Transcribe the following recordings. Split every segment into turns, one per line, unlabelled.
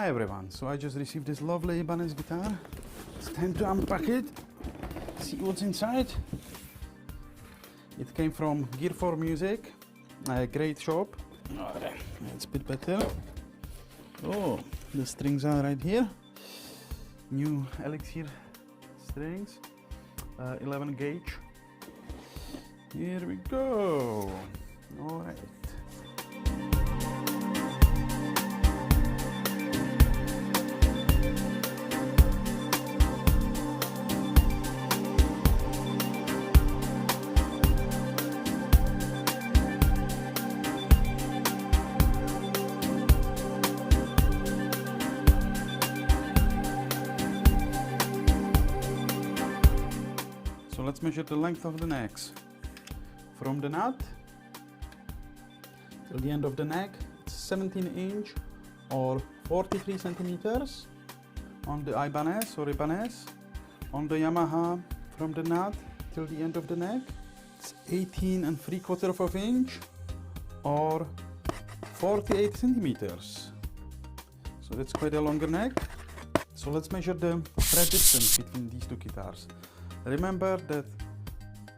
Hi everyone, so I just received this lovely Ibanez guitar. It's time to unpack it, see what's inside. It came from Gear for Music, a great shop. Alright, it's a bit better. Oh, the strings are right here. New Elixir strings, 11 gauge. Here we go. Alright. So let's measure the length of the necks. From the nut till the end of the neck, it's 17 inch or 43 centimeters on the Ibanez or Ibanez. On the Yamaha, from the nut till the end of the neck, it's 18 3/4 of inch or 48 centimeters. So that's quite a longer neck. So let's measure the fret distance between these two guitars. Remember that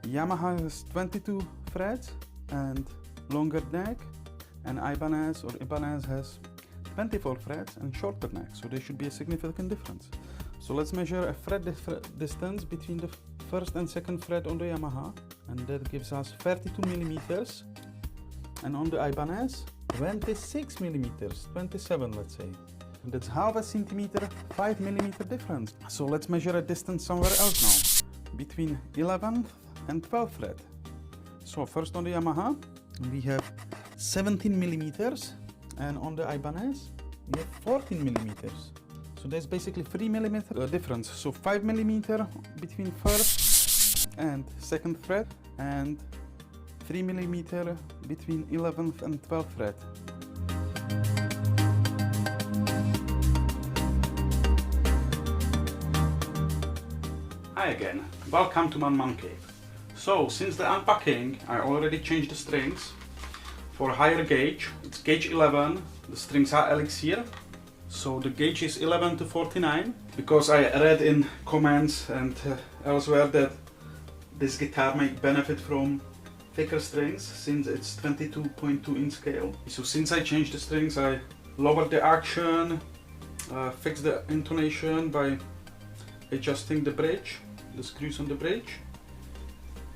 Yamaha has 22 frets and longer neck, and Ibanez has 24 frets and shorter neck, so there should be a significant difference. So let's measure a fret distance between the first and second fret on the Yamaha, and that gives us 32 millimeters, and on the Ibanez 26 millimeters, 27 let's say. And that's half a centimeter, 5 millimeter difference. So let's measure a distance somewhere else now, between 11th and 12th fret. So first on the Yamaha we have 17 millimeters, and on the Ibanez we have 14 millimeters. So there's basically 3 millimeter difference. So 5 millimeter between first and second fret, and 3 millimeter between 11th and 12th fret. Hi again, welcome to my man cave. So since the unpacking I already changed the strings for higher gauge. It's gauge 11, the strings are Elixir, so the gauge is 11 to 49, because I read in comments and elsewhere that this guitar may benefit from thicker strings since it's 22.2 in scale. So since I changed the strings, I lowered the action, fixed the intonation by adjusting the bridge, the screws on the bridge,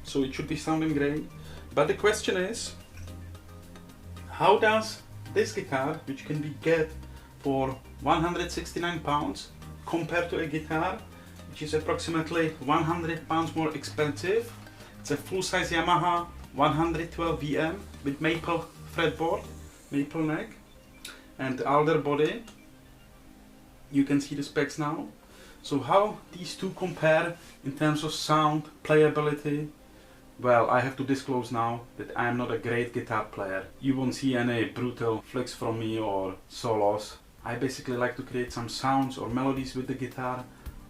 so it should be sounding great. But the question is, how does this guitar, which can be get for 169 pounds, compare to a guitar which is approximately 100 pounds more expensive? It's a full-size Yamaha 112 VM with maple fretboard, maple neck and alder body. You can see the specs now. So how these two compare in terms of sound, playability? Well, I have to disclose now that I am not a great guitar player. You won't see any brutal flicks from me or solos. I basically like to create some sounds or melodies with the guitar.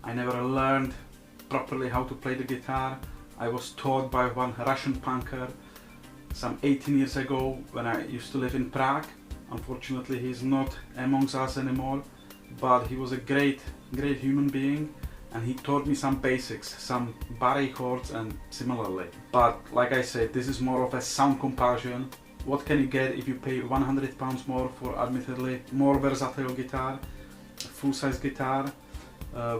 I never learned properly how to play the guitar. I was taught by one Russian punker some 18 years ago when I used to live in Prague. Unfortunately, he's not amongst us anymore, but he was a great human being, and he taught me some basics, some bar chords and similarly. But like I said, this is more of a sound comparison. What can you get if you pay 100 pounds more for admittedly more versatile guitar, full-size guitar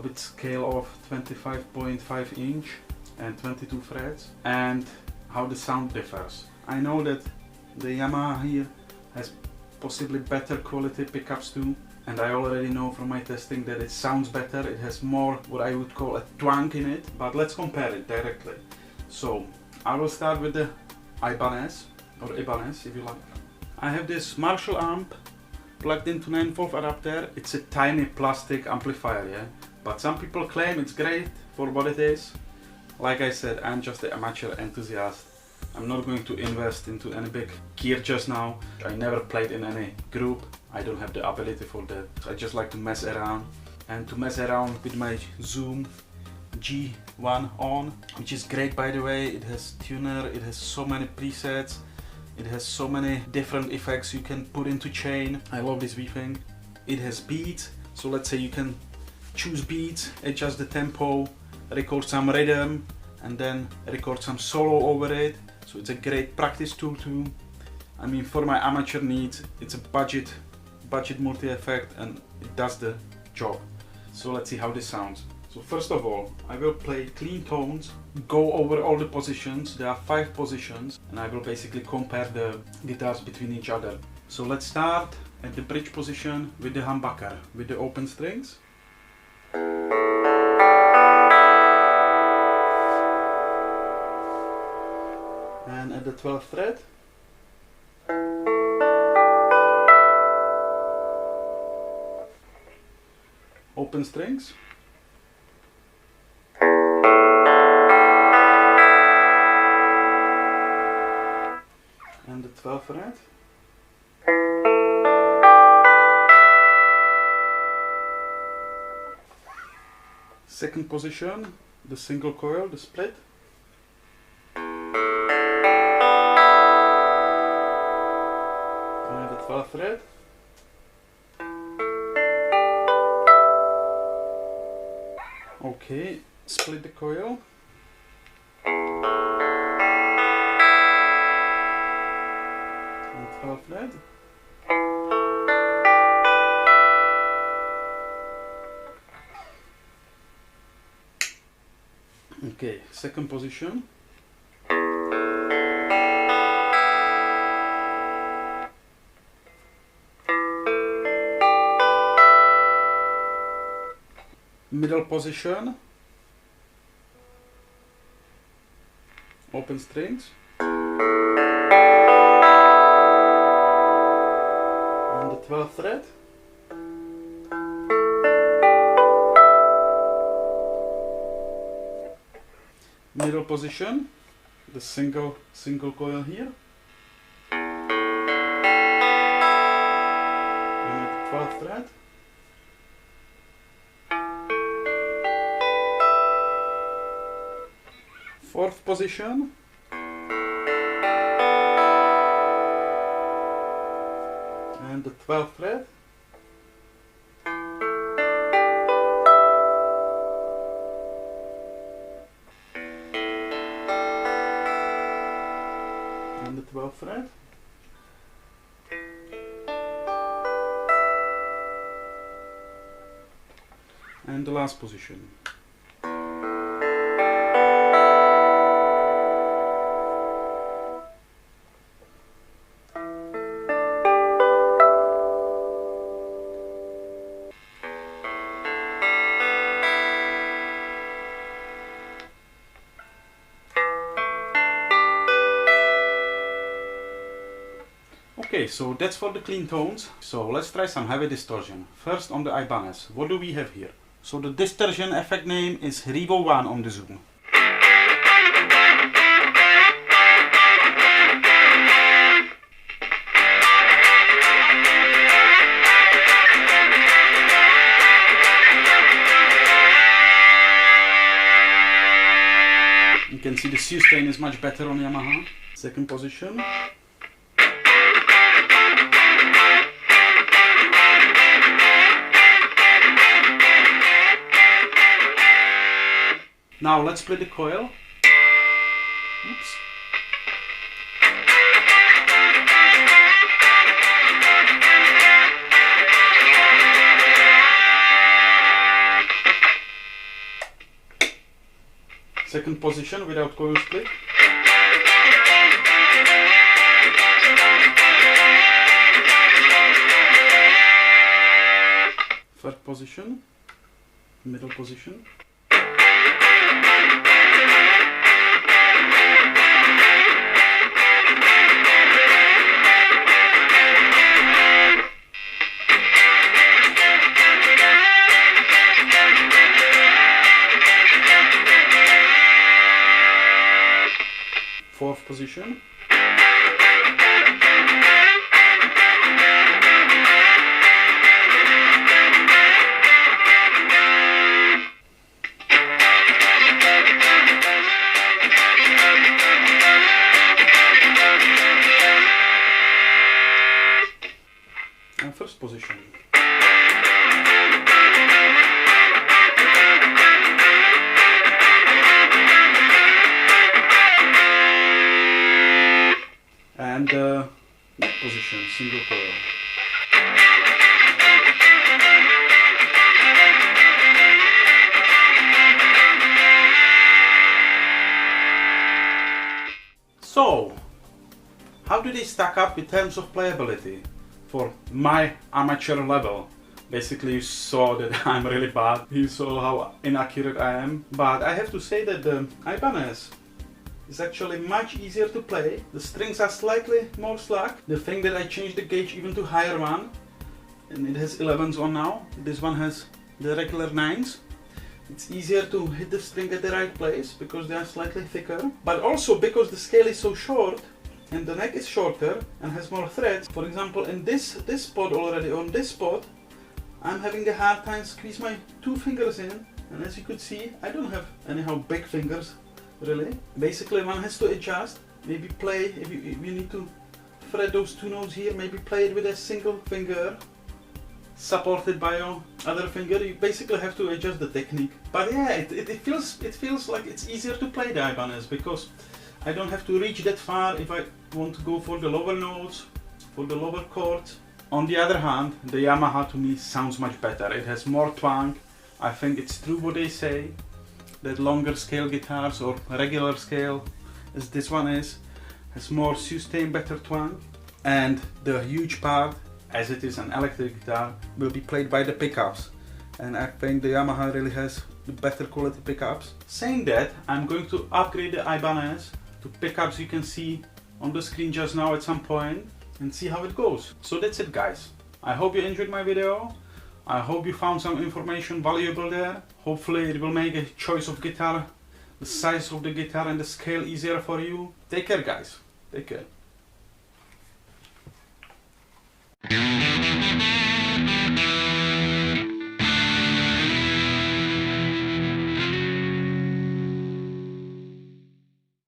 with scale of 25.5 inch and 22 frets, and how the sound differs. I know that the Yamaha here has possibly better quality pickups too, and I already know from my testing that it sounds better. It has more what I would call a twang in it, but let's compare it directly. So I will start with the Ibanez, or Ibanez if you like. I have this Marshall amp plugged into 9-volt adapter. It's a tiny plastic amplifier, yeah, but some people claim it's great for what it is. Like I said, I'm just an amateur enthusiast. I'm not going to invest into any big gear just now. I never played in any group. I don't have the ability for that. I just like to mess around, and to mess around with my Zoom G1 on, which is great by the way. It has tuner, it has so many presets, it has so many different effects you can put into chain. I love this V thing. it has beats, so let's say you can choose beats, adjust the tempo, record some rhythm, and then record some solo over it. So it's a great practice tool too. I mean, for my amateur needs, it's a budget multi-effect, and it does the job. So let's see how this sounds. So first of all, I will play clean tones, go over all the positions. There are 5 positions, and I will basically compare the guitars between each other. So let's start at the bridge position with the humbucker, with the open strings. And at the 12th fret. Open strings. And the 12th fret. Second position, the single coil, the split. And the 12th fret. Okay, split the coil. And 12th fret. Okay, second position. Middle position. Open strings. And the 12th fret. Middle position, the single coil here, and the 12th fret. Fourth position, and the 12th fret. And the 12th fret. And the last position. Okay, so that's for the clean tones. So let's try some heavy distortion. First on the Ibanez. What do we have here? So the distortion effect name is Revo 1 on the Zoom. You can see the sustain is much better on Yamaha. Second position. Now let's play the coil. Oops. Second position without coil split. Third position, middle position. Fourth position. And first position. position, single coil. So, how do they stack up in terms of playability for my amateur level? Basically, you saw that I'm really bad. You saw how inaccurate I am. But I have to say that the Ibanez is actually much easier to play. The strings are slightly more slack. The thing that I changed the gauge even to higher one, and it has 11s on now. This one has the regular 9s. It's easier to hit the string at the right place because they are slightly thicker. But also because the scale is so short and the neck is shorter and has more threads. For example, in this spot already, on this spot, I'm having a hard time squeeze my 2 fingers in, and as you could see, I don't have anyhow big fingers, really. Basically, one has to adjust, maybe play, if you need to fret those 2 notes here, maybe play it with a single finger, supported by your other finger. You basically have to adjust the technique. But yeah, it feels like it's easier to play the Ibanez because I don't have to reach that far if I want to go for the lower notes, for the lower chords. On the other hand, the Yamaha to me sounds much better. It has more twang. I think it's true what they say, that longer scale guitars or regular scale, as this one is, has more sustain, better twang. And the huge part, as it is an electric guitar, will be played by the pickups. And I think the Yamaha really has the better quality pickups. Saying that, I'm going to upgrade the Ibanez to pickups you can see on the screen just now at some point, and see how it goes. So that's it, guys. I hope you enjoyed my video. I hope you found some information valuable there. Hopefully it will make a choice of guitar, the size of the guitar and the scale easier for you. Take care, guys. Take care.